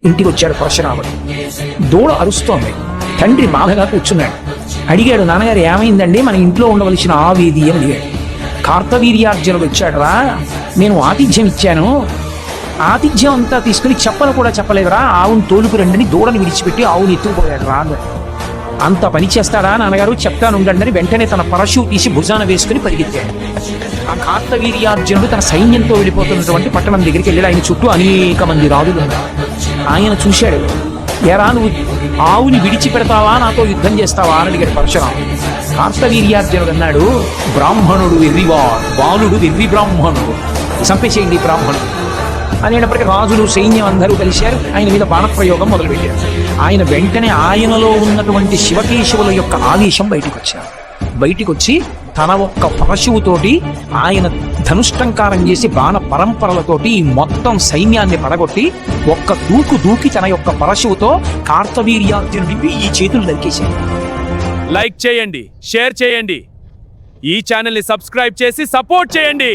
ఇంటికి వచ్చాడు పరశురాముడు. దూడ అరుస్తోంది. తండ్రి బాధగా కూర్చున్నాడు. అడిగాడు, నాన్నగారు ఏమైందండి, మన ఇంట్లో ఉండవలసిన ఆవేది అని అడిగాడు. కార్తవీర్యార్జునుడు వచ్చాడురా, నేను ఆతిథ్యం ఇచ్చాను, ఆతిథ్యం అంతా తీసుకుని చెప్పను కూడా చెప్పలేదురా, ఆవును తోలుకు రండని దూడని విడిచిపెట్టి ఆవుని ఎత్తుకుపోయాడు రా. అంత పని చేస్తాడా నాన్నగారు, చెప్తాను ఉండండి. వెంటనే తన పరశు తీసి భుజాన వేసుకుని పరిగెత్తాడు. ఆ కార్తవీర్యార్జునుడు తన సైన్యంతో వెళ్ళిపోతున్నటువంటి పట్టణం దగ్గరికి వెళ్ళి ఆయన చుట్టూ అనేక మంది రాజులు ఉన్నారు. ఆయన చూశాడు. ఎరా, నువ్వు ఆవుని విడిచిపెడతావా, నాతో యుద్ధం చేస్తావా అని అడిగాడు పరశురాముడు. కార్తవీర్యార్జునుడు అన్నాడు, బ్రాహ్మణుడు వెర్రివాడు, బాలుడు వెర్రి బ్రాహ్మణుడు, చంపేసేయండి బ్రాహ్మణుడు అనేటప్పటికీ రాజులు సైన్యం అందరూ కలిశారు. ఆయన మీద బాణప్రయోగం మొదలుపెట్టారు. ఆయన వెంటనే ఆయనలో ఉన్నటువంటి శివకేశవుల యొక్క ఆవేశం బయటికి వచ్చి తన ఒక్క పరశువుతోటి ఆయన ధనుష్టంకారం చేసి బాణ పరంపరలతోటి ఈ మొత్తం సైన్యాన్ని పడగొట్టి ఒక్క దూకి తన యొక్క పరశువుతో కార్తవీర్యార్జునుడికి ఈ చేతులు నరికేశాడు. లైక్ చేయండి, షేర్ చేయండి, ఈ ఛానల్ని సబ్స్క్రైబ్ చేసి సపోర్ట్ చేయండి.